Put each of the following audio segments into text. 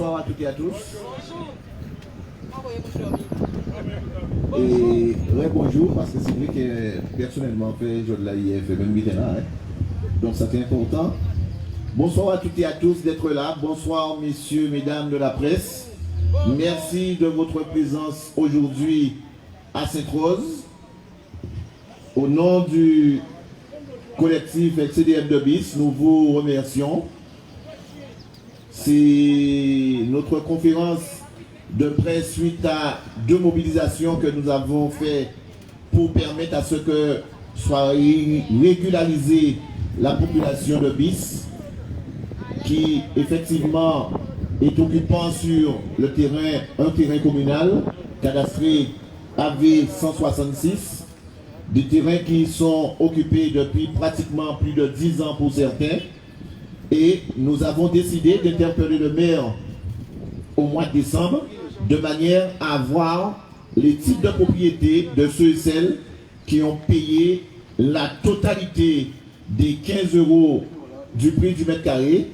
Bonsoir à toutes et à tous. Et bonjour, parce que c'est vrai que personnellement, je l'ai fait même là. Donc ça c'est important. Bonsoir à toutes et à tous d'être là. Bonsoir messieurs, mesdames de la presse. Merci de votre présence aujourd'hui à Sainte-Rose. Au nom du collectif CDF de BIS, nous vous remercions. C'est notre conférence de presse suite à 2 mobilisations que nous avons fait pour permettre à ce que soit régularisée la population de BIS qui effectivement est occupant sur le terrain, un terrain communal cadastré AV 166, des terrains qui sont occupés depuis pratiquement plus de 10 ans pour certains. Et nous avons décidé d'interpeller le maire au mois de décembre de manière à voir les types de propriétés de ceux et celles qui ont payé la totalité des 15 € du prix du mètre carré,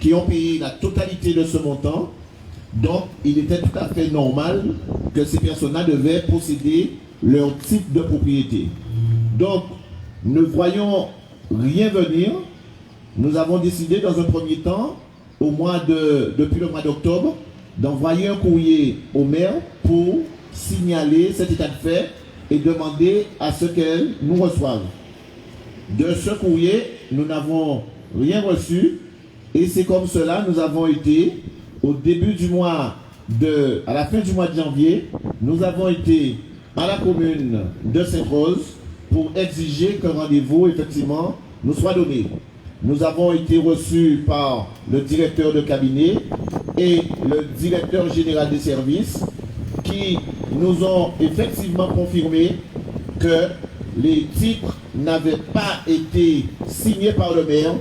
qui ont payé la totalité de ce montant. Donc, il était tout à fait normal que ces personnes-là devaient posséder leur type de propriété. Donc, ne voyons rien venir. Nous avons décidé dans un premier temps, depuis le mois d'octobre, d'envoyer un courrier au maire pour signaler cet état de fait et demander à ce qu'elle nous reçoive. De ce courrier, nous n'avons rien reçu et c'est comme cela nous avons été à la fin du mois de janvier, nous avons été à la commune de Sainte-Rose pour exiger qu'un rendez-vous effectivement nous soit donné. Nous avons été reçus par le directeur de cabinet et le directeur général des services qui nous ont effectivement confirmé que les titres n'avaient pas été signés par le maire,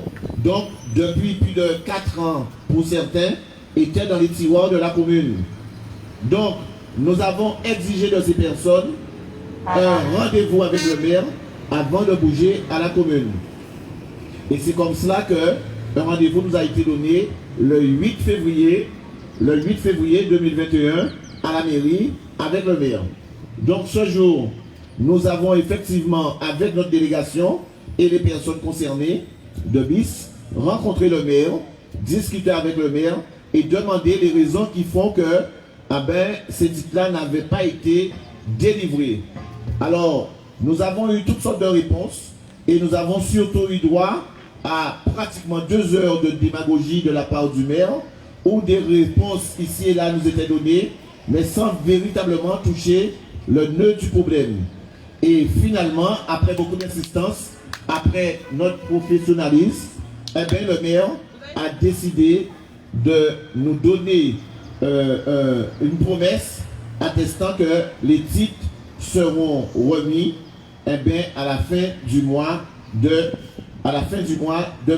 donc depuis plus de 4 ans pour certains, étaient dans les tiroirs de la commune. Donc, nous avons exigé de ces personnes un rendez-vous avec le maire avant de bouger à la commune. Et c'est comme cela que un rendez-vous nous a été donné le 8 février 2021 à la mairie avec le maire. Donc ce jour, nous avons effectivement, avec notre délégation et les personnes concernées de BIS, rencontré le maire, discuté avec le maire et demandé les raisons qui font que ces titres-là n'avaient pas été délivrés. Alors, nous avons eu toutes sortes de réponses et nous avons surtout eu droit à pratiquement 2 heures de démagogie de la part du maire, où des réponses ici et là nous étaient données, mais sans véritablement toucher le nœud du problème. Et finalement, après beaucoup d'insistance, après notre professionnalisme, le maire a décidé de nous donner une promesse attestant que les titres seront remis à la fin du mois de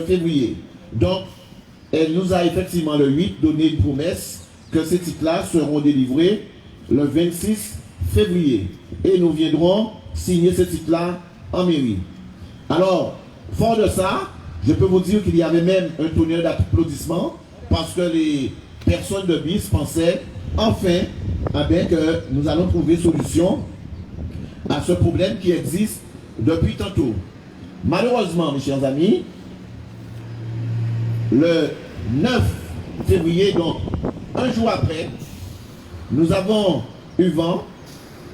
février. Donc, elle nous a effectivement le 8 donné une promesse que ces titres-là seront délivrés le 26 février. Et nous viendrons signer ces titres-là en mairie. Alors, fort de ça, je peux vous dire qu'il y avait même un tonnerre d'applaudissements parce que les personnes de BIS pensaient enfin que nous allons trouver solution à ce problème qui existe depuis tantôt. Malheureusement, mes chers amis, le 9 février, donc un jour après, nous avons eu vent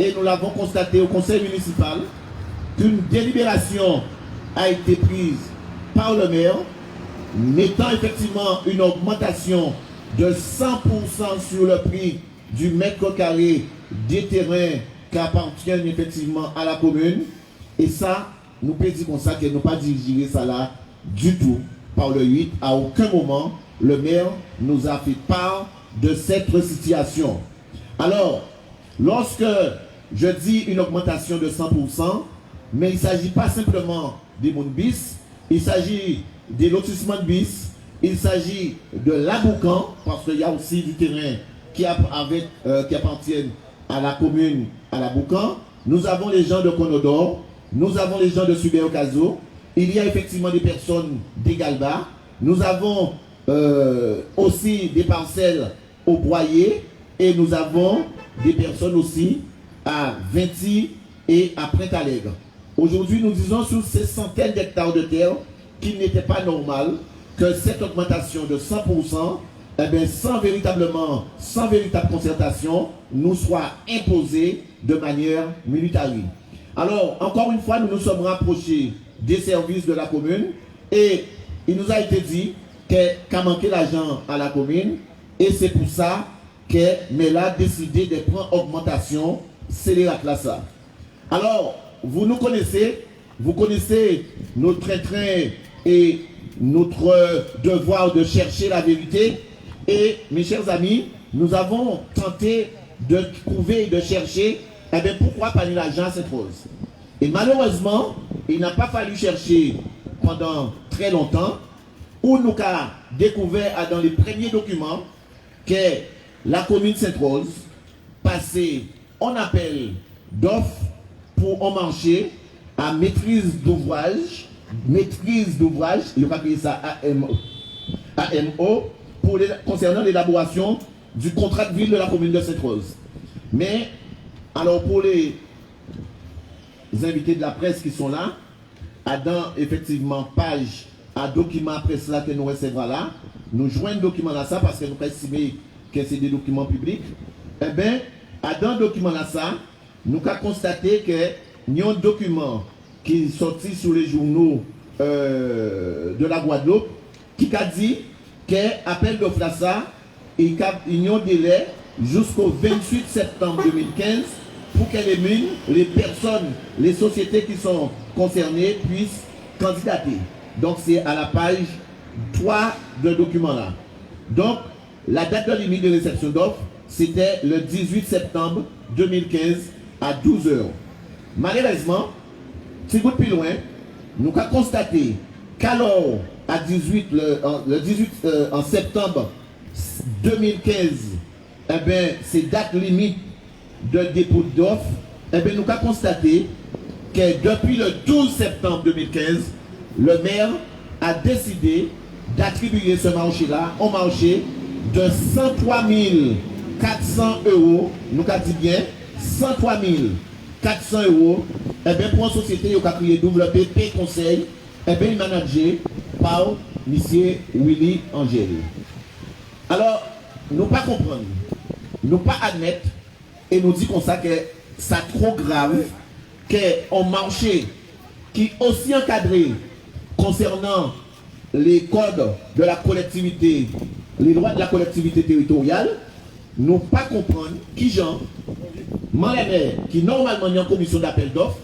et nous l'avons constaté au conseil municipal qu'une délibération a été prise par le maire mettant effectivement une augmentation de 100% sur le prix du mètre carré des terrains qui appartiennent effectivement à la commune. Et ça, nous pouvons dire comme ça qu'elle n'a pas dirigé ça là du tout par le 8. À aucun moment, le maire nous a fait part de cette situation. Alors, lorsque je dis une augmentation de 100%, mais il ne s'agit pas simplement des mondes bis, il s'agit des lotissements de bis, il s'agit de l'Aboucan, parce qu'il y a aussi du terrain qui appartiennent à la commune, à l'Aboucan. Nous avons les gens de Conodore, nous avons les gens de Subéocaso, il y a effectivement des personnes d'Egalba, nous avons aussi des parcelles au Boyer et nous avons des personnes aussi à Vinti et à Prince-Allègre. Aujourd'hui, nous disons sur ces centaines d'hectares de terre qu'il n'était pas normal que cette augmentation de 100%, sans véritable concertation, nous soit imposée de manière militaire. Alors, encore une fois, nous nous sommes rapprochés des services de la commune et il nous a été dit qu'a manqué l'argent à la commune et c'est pour ça qu'elle a décidé de prendre augmentation scélérate là ça. Alors, vous nous connaissez, vous connaissez notre train et notre devoir de chercher la vérité. Et mes chers amis, nous avons tenté de trouver et de chercher pourquoi pas l'argent à Sainte-Rose. Et malheureusement, il n'a pas fallu chercher pendant très longtemps, où nous avons découvert dans les premiers documents que la commune Sainte-Rose passait en appel d'offres pour un marché à maîtrise d'ouvrage, il va appeler ça AMO, concernant l'élaboration du contrat de ville de la commune de Sainte-Rose. Mais, alors pour les invités de la presse qui sont là, dans effectivement page à document après cela que nous recevons là, nous joignons document là ça parce que nous estimons que c'est des documents publics. Eh bien, dans le document là ça, nous avons constaté que nous avons un document qui est sorti sur les journaux de la Guadeloupe qui a dit qu'appel d'offres là ça, il y a un délai jusqu'au 28 septembre 2015 pour que les personnes, les sociétés qui sont concernées puissent candidater. Donc c'est à la page 3 de document là. Donc la date de limite de réception d'offres, c'était le 18 septembre 2015 à 12 h. Malheureusement, si vous êtes plus loin, nous avons constaté qu'alors, à 18, le 18 en septembre 2015, c'est date limite de dépôt d'offres, nous avons constaté que depuis le 12 septembre 2015, le maire a décidé d'attribuer ce marché-là au marché de 103 400 €, nous avons dit bien 103 400 €, pour une société qui a créé WP Conseil, il managé par M. Willy Angel. Alors, nous ne pas comprendre, nous pas admettre, et nous dit comme ça que c'est trop grave qu'un marché qui est aussi encadré concernant les codes de la collectivité, les droits de la collectivité territoriale, nous pas comprendre qui Jean, qui normalement est en commission d'appel d'offres,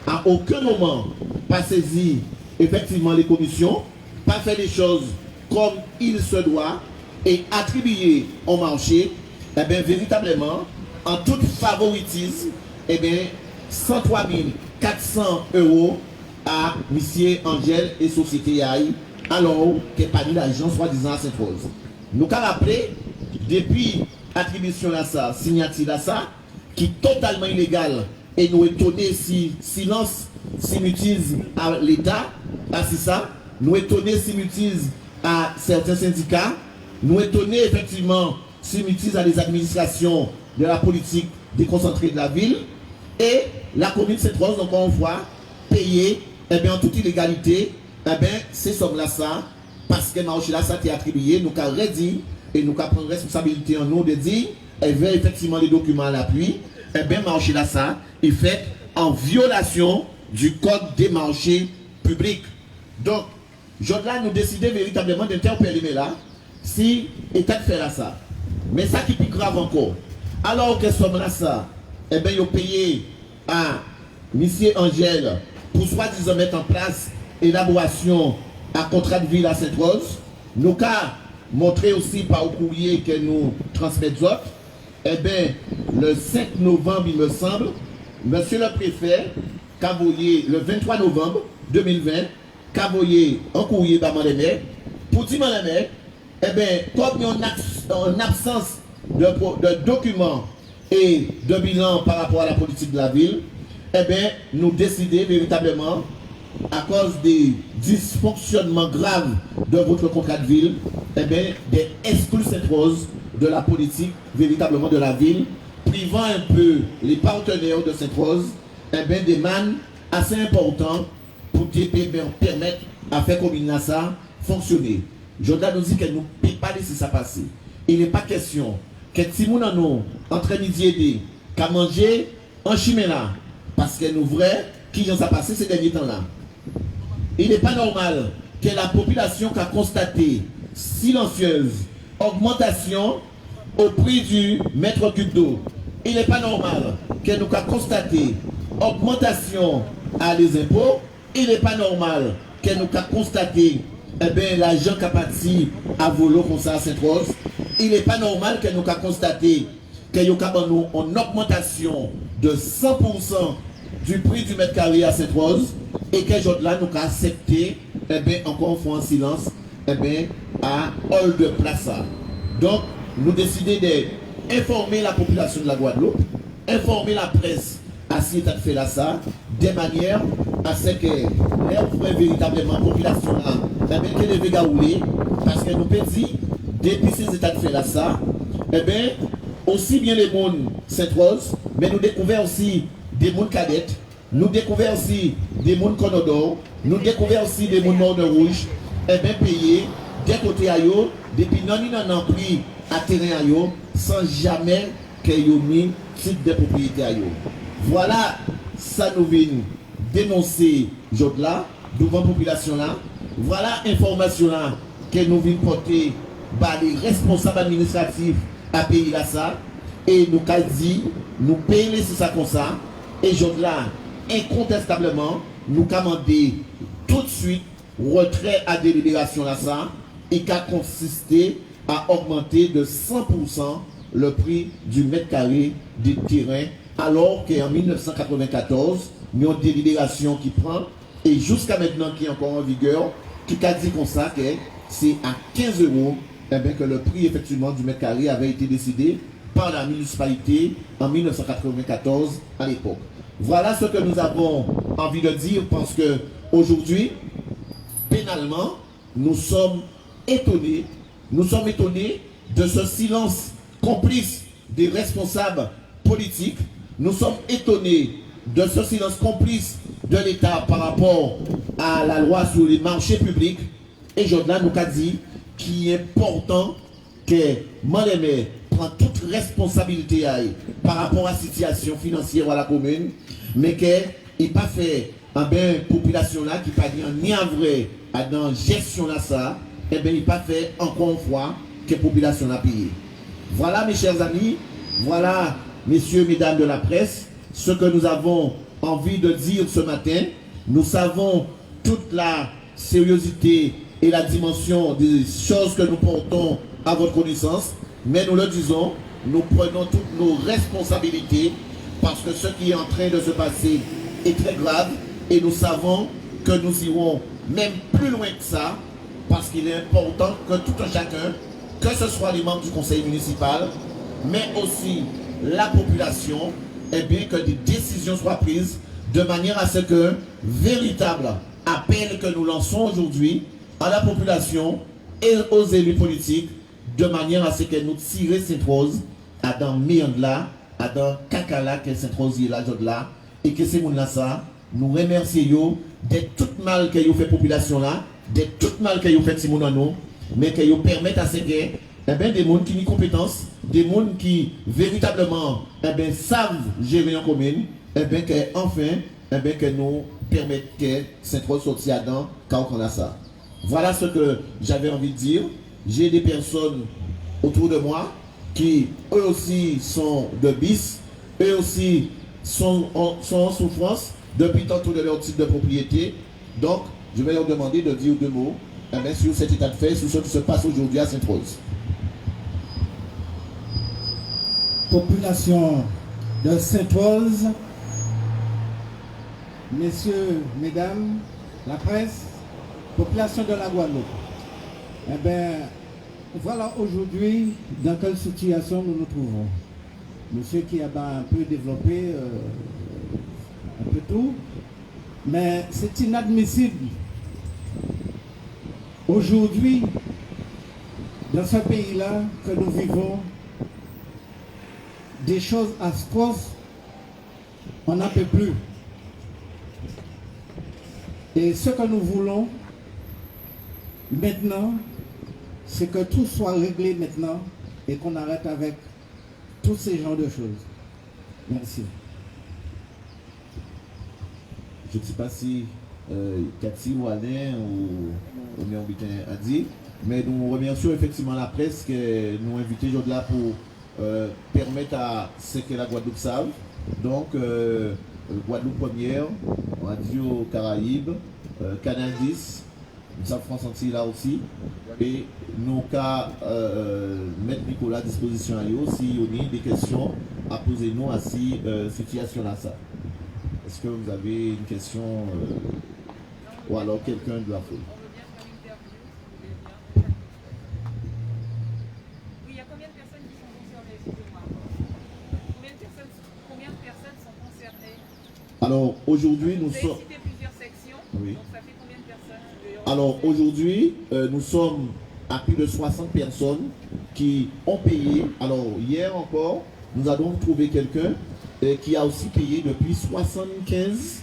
à aucun moment pas saisi effectivement les commissions, pas fait les choses comme il se doit et attribuer au marché, véritablement, en tout favoritisme, 103 400 € à M. Angel et Société Yaï, alors que pas mis l'argent soi-disant à Sainte-Rose. Nous avons rappelé, depuis attribution à ça, signature à ça, qui est totalement illégal, et nous étonnés si silence simultise à l'État, c'est ça, nous étonnés simultise à certains syndicats, nous étonnés effectivement simultise à des administrations de la politique déconcentrée de la ville, et la commune Sainte-Rose, donc on voit, payer en toute illégalité, ces sommes-là, ça, parce que marché là, ça t'est attribué, nous avons redit, et nous avons pris responsabilité en nous de dire, effectivement les documents à l'appui, marché là, ça, est fait en violation du code des marchés publics. Donc, là, nous décidons véritablement d'interpeller là, si l'État fait là ça. Mais ça qui est plus grave encore, alors que somme là ça, ils ont payé à M. Angel pour soi-disant mettre en place élaboration à contrat de ville à Sainte-Rose. Nous avons montré aussi par courrier que nous transmettons autres. Le 5 novembre, il me semble, monsieur le préfet, Cavoyer, le 23 novembre 2020, Cavoyer un courrier par Malemé, pour dire Malemé, comme en absence de documents et de bilan par rapport à la politique de la ville, nous décidons véritablement, à cause des dysfonctionnements graves de votre contrat de ville, d'exclure Sainte-Rose de la politique, véritablement de la ville, privant un peu les partenaires de Sainte-Rose des mannes assez importants pour permettre à faire comme ça fonctionner. Jordan nous dit qu'elle ne peut pas laisser ça passer. Il n'est pas question que si nous avons entre midi et deux, qu'à manger en chimera, parce que nous vrai qui ont passé ces derniers temps-là. Il n'est pas normal que la population qui a constaté silencieuse augmentation au prix du mètre cube d'eau. Il n'est pas normal que nous ayons constaté augmentation à les impôts. Il n'est pas normal que nous ayons constaté l'argent qui a parti à volo comme ça à Sainte-Rose. Il n'est pas normal que nous ayons constaté qu'il y a une augmentation de 100% du prix du mètre carré à Sainte-Rose et que là nous avons accepté encore une fois en silence à Hall de Plaza. Donc nous décidons d'informer la population de la Guadeloupe, informer la presse à ce état de fait là ça, de manière à ce que les véritablement la population là, qu'elle devait gaouler, parce que nous peut dire, depuis ces états de fait là ça, aussi bien les mondes Sainte-Rose, mais nous découvrons aussi des mondes cadettes, nous découvrons aussi des mondes Conodor, nous découvrons aussi des mondes Nord de Rouge, payés des côtés à eux, depuis non pris à terrain à eux, sans jamais qu'ils aient mis titre de propriété à eux. Voilà, ça nous vient dénoncer là, devant la population là. Voilà l'information là que nous venons porter par les responsables administratifs à pays là ça. Et nous avons dit, nous payons ça comme ça. Et là, incontestablement, nous commandons tout de suite retrait à délibération là ça. Et qui a consisté à augmenter de 100% le prix du mètre carré du terrain, alors qu'en 1994, nous avons une délibération qui prend, et jusqu'à maintenant qui est encore en vigueur, qui a dit comme ça que c'est à 15 € que le prix effectivement du mètre carré avait été décidé par la municipalité en 1994 à l'époque. Voilà ce que nous avons envie de dire, parce que aujourd'hui, pénalement, nous sommes étonnés de ce silence complice des responsables politiques. Nous sommes étonnés de ce silence complice de l'État par rapport à la loi sur les marchés publics. Et Jordan nous a dit qu'il est important que Malemé prenne toute responsabilité par rapport à la situation financière à la commune, mais qu'il n'a pas fait une population là qui n'a pas dit ni en vrai dans la gestion là ça. Eh bien, il n'a pas fait encore une fois que la population a payé. Voilà, mes chers amis, voilà, messieurs, mesdames de la presse, ce que nous avons envie de dire ce matin. Nous savons toute la sérieuxité et la dimension des choses que nous portons à votre connaissance, mais nous le disons, nous prenons toutes nos responsabilités parce que ce qui est en train de se passer est très grave et nous savons que nous irons même plus loin que ça. Parce qu'il est important que tout un chacun, que ce soit les membres du conseil municipal, mais aussi la population, eh bien que des décisions soient prises de manière à ce que véritable appel que nous lançons aujourd'hui à la population et aux élus politiques, de manière à ce que nous tirions Sainte-Rose à dans Miandla, à dans Kakala, que Sainte-Rose est là, et que ces gens-là, ça, nous remercions de tout mal que vous fait population là, de tout mal que vous faites Simonano, mais que vous permettent à ce que des gens qui ont des compétences, des gens qui véritablement savent gérer en commune, que enfin que nous permettent que Sainte-Rose sorte dedans quand on a ça. Voilà ce que j'avais envie de dire. J'ai des personnes autour de moi qui eux aussi sont de bis, eux aussi sont en souffrance depuis tantôt de leur titre de propriété. Donc, je vais leur demander de dire deux mots sur cet état de fait, sur ce qui se passe aujourd'hui à Sainte-Rose. Population de Sainte-Rose, messieurs, mesdames, la presse, population de la Guadeloupe. Eh bien, voilà aujourd'hui dans quelle situation nous nous trouvons. Monsieur qui a un peu développé un peu tout, mais c'est inadmissible aujourd'hui dans ce pays-là que nous vivons des choses atroces, on n'en peut plus. Et ce que nous voulons maintenant, c'est que tout soit réglé maintenant et qu'on arrête avec tous ces genres de choses. Merci. Je ne sais pas si Cathy ou Alain ou Léon Bitin a dit, mais nous remercions effectivement la presse qui nous a invités aujourd'hui là pour permettre à ce que la Guadeloupe savent. Donc, Guadeloupe Première, Radio Caraïbes, Canal 10, nous sommes France Antilles là aussi, et nous qu'à mettre Nicolas à disposition à eux si on a des questions à poser nous à cette situation là. Est-ce que vous avez une question ou alors quelqu'un de la foule? Oui, il y a combien de personnes qui sont concernées, excusez-moi? Combien de personnes sont concernées? Alors aujourd'hui nous sommes... Vous avez cité plusieurs sections, oui. Donc ça fait combien de personnes? Alors aujourd'hui nous sommes à plus de 60 personnes qui ont payé. Alors hier encore, nous avons trouvé quelqu'un qui a aussi payé depuis 75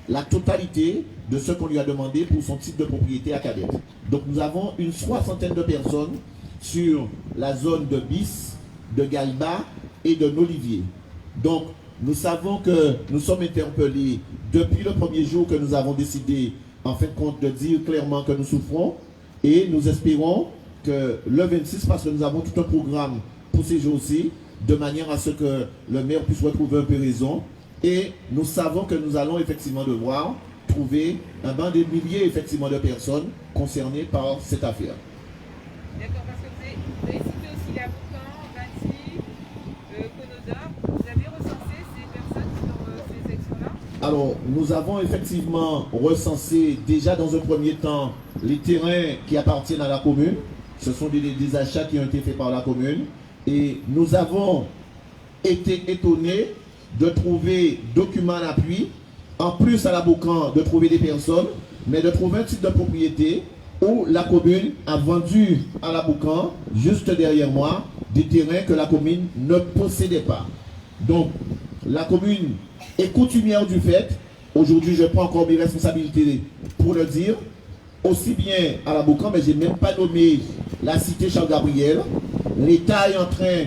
la totalité de ce qu'on lui a demandé pour son titre de propriété à Cadette. Donc nous avons une soixantaine de personnes sur la zone de Bis, de Galba et de Nolivier. Donc nous savons que nous sommes interpellés depuis le premier jour que nous avons décidé en fin de compte de dire clairement que nous souffrons, et nous espérons que le 26, parce que nous avons tout un programme pour ces jours-ci, de manière à ce que le maire puisse retrouver un peu raison. Et nous savons que nous allons effectivement devoir trouver un banc de milliers effectivement de personnes concernées par cette affaire. D'accord, parce que vous avez cité aussi la Boucan, Vinci, Conodore. Vous avez recensé ces personnes sur ces sections-là? Alors, nous avons effectivement recensé déjà dans un premier temps les terrains qui appartiennent à la commune. Ce sont des achats qui ont été faits par la commune. Et nous avons été étonnés de trouver documents à l'appui, en plus à la Boucan de trouver des personnes, mais de trouver un titre de propriété où la commune a vendu à la Boucan, juste derrière moi, des terrains que la commune ne possédait pas. Donc, la commune est coutumière du fait. Aujourd'hui, je prends encore mes responsabilités pour le dire, aussi bien à la Boucan, mais je n'ai même pas nommé la cité Charles-Gabriel. L'État est en train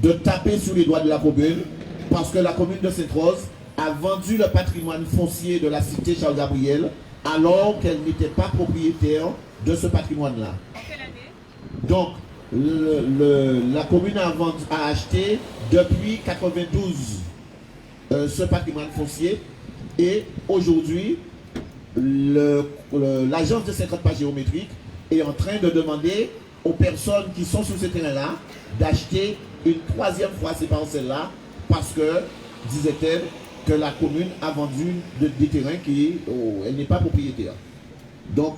de taper sur les doigts de la commune parce que la commune de Sainte-Rose a vendu le patrimoine foncier de la cité Charles-Gabriel alors qu'elle n'était pas propriétaire de ce patrimoine-là. En quelle année? Donc, la commune a acheté depuis 1992 ce patrimoine foncier, et aujourd'hui, l'agence de 50 pas géométriques est en train de demander aux personnes qui sont sur ce terrain-là d'acheter une troisième fois ces parcelles-là parce que, disait-elle, que la commune a vendu des terrains qui elle n'est pas propriétaire. Donc,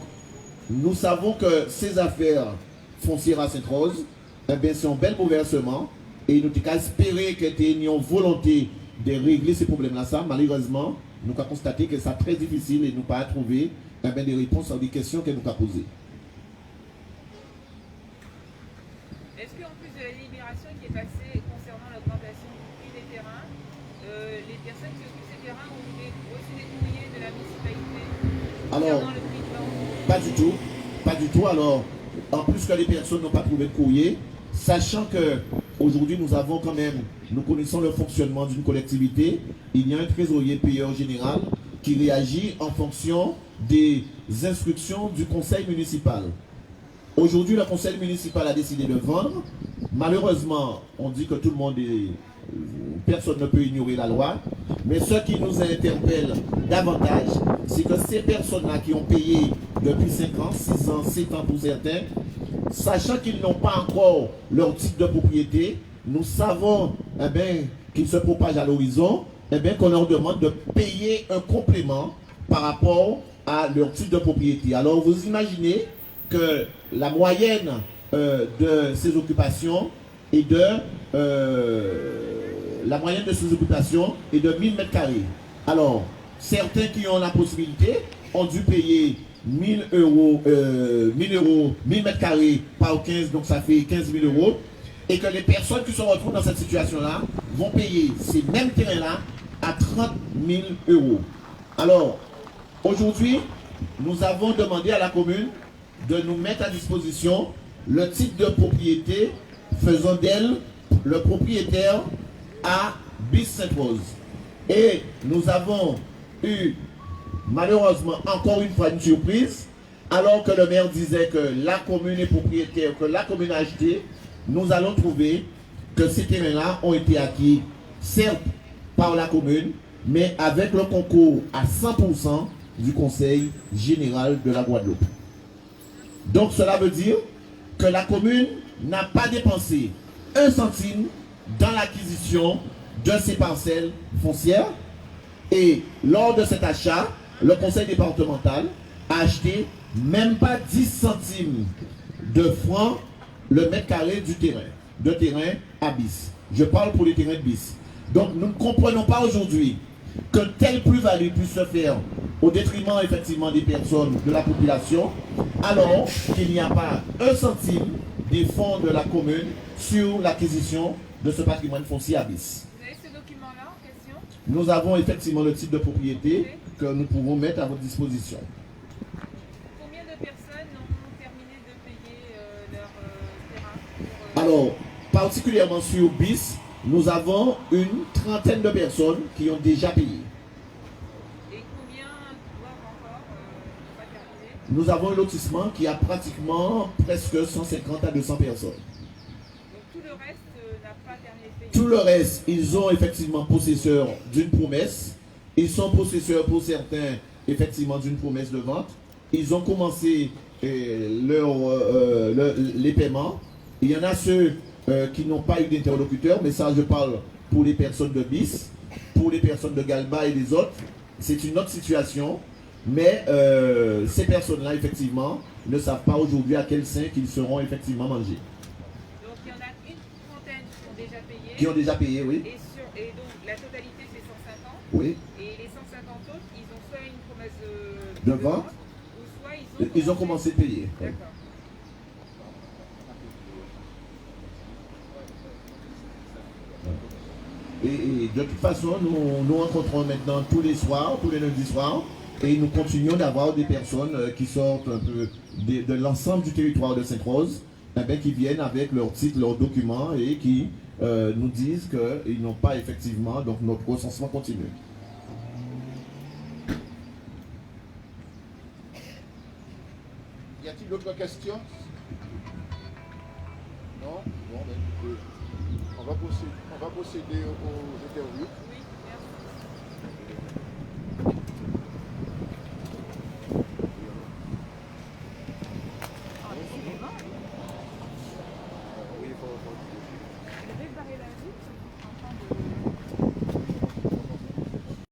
nous savons que ces affaires foncières à Sainte-Rose, eh bien, sont bel bouleversement, et nous avons espéré qu'il y ait une volonté de régler ces problèmes-là. Ça, malheureusement, nous avons constaté que c'est très difficile et nous n'avons pas trouvé eh bien, des réponses à des questions que nous avons posées. Est-ce qu'en plus de la libération qui est passée concernant l'augmentation du prix des terrains, les personnes qui occupent ces terrains ont reçu des courriers de la municipalité concernant le prix de vente? Pas du tout. Pas du tout. Alors, en plus que les personnes n'ont pas trouvé de courrier, sachant que aujourd'hui nous avons quand même, nous connaissons le fonctionnement d'une collectivité, il y a un trésorier payeur général qui réagit en fonction des instructions du conseil municipal. Aujourd'hui, le conseil municipal a décidé de vendre. Malheureusement, on dit que tout le monde est... Personne ne peut ignorer la loi. Mais ce qui nous interpelle davantage, c'est que ces personnes-là qui ont payé depuis 5 ans, 6 ans, 7 ans pour certains, sachant qu'ils n'ont pas encore leur titre de propriété, nous savons eh bien, qu'ils se propagent à l'horizon, eh bien, qu'on leur demande de payer un complément par rapport à leur titre de propriété. Alors vous imaginez que la moyenne de ces occupations est de 1000 m². Alors, certains qui ont la possibilité ont dû payer 1000 mètres carrés par 15, donc ça fait 15 000 euros. Et que les personnes qui se retrouvent dans cette situation-là vont payer ces mêmes terrains-là à 30 000 euros. Alors, aujourd'hui, nous avons demandé à la commune de nous mettre à disposition le type de propriété faisant d'elle le propriétaire à Bis-Sainte-Rose. Et nous avons eu malheureusement encore une fois une surprise, alors que le maire disait que la commune est propriétaire, que la commune a acheté. Nous allons trouver que ces terrains-là ont été acquis, certes par la commune, mais avec le concours à 100% du Conseil général de la Guadeloupe. Donc cela veut dire que la commune n'a pas dépensé 1 centime dans l'acquisition de ces parcelles foncières. Et lors de cet achat, le conseil départemental a acheté même pas 10 centimes de francs le mètre carré du terrain, de terrain à Bis. Je parle pour les terrains de Bis. Donc nous ne comprenons pas aujourd'hui que telle plus-value puisse se faire au détriment effectivement des personnes, de la population, alors qu'il n'y a pas 1 centime des fonds de la commune sur l'acquisition de ce patrimoine foncier à Bis. Vous avez ce document-là en question? Nous avons effectivement le type de propriété que nous pouvons mettre à votre disposition. Combien de personnes ont terminé de payer leur terrain Alors, particulièrement sur Bis, nous avons une trentaine de personnes qui ont déjà payé. Et combien doivent encore pas terminer? Nous avons un lotissement qui a pratiquement presque 150 à 200 personnes. Donc tout le reste n'a pas terminé de payer. Tout le reste, ils ont effectivement possesseur d'une promesse. Ils sont possesseurs pour certains, effectivement, d'une promesse de vente. Ils ont commencé les paiements. Il y en a ceux qui n'ont pas eu d'interlocuteur, mais ça, je parle pour les personnes de Bis, pour les personnes de Galba et les autres. C'est une autre situation. Mais ces personnes-là, effectivement, ne savent pas aujourd'hui à quel sein qu'ils seront effectivement mangés. Donc il y en a une trentaine qui ont déjà payé. Qui ont déjà payé, oui. Et donc la totalité c'est 150. Oui. Et les 150 autres, ils ont soit une promesse De vente, ou soit ils ont commencé à payer. D'accord. Et de toute façon, nous rencontrons maintenant tous les soirs, tous les lundis soirs, et nous continuons d'avoir des personnes qui sortent un peu de l'ensemble du territoire de Sainte-Rose, qui viennent avec leurs titres, leurs documents et qui nous disent qu'ils n'ont pas effectivement, donc notre recensement continue. Y a-t-il d'autres questions? Non? Bon, ben, écoutez, on va procéder aux interviews.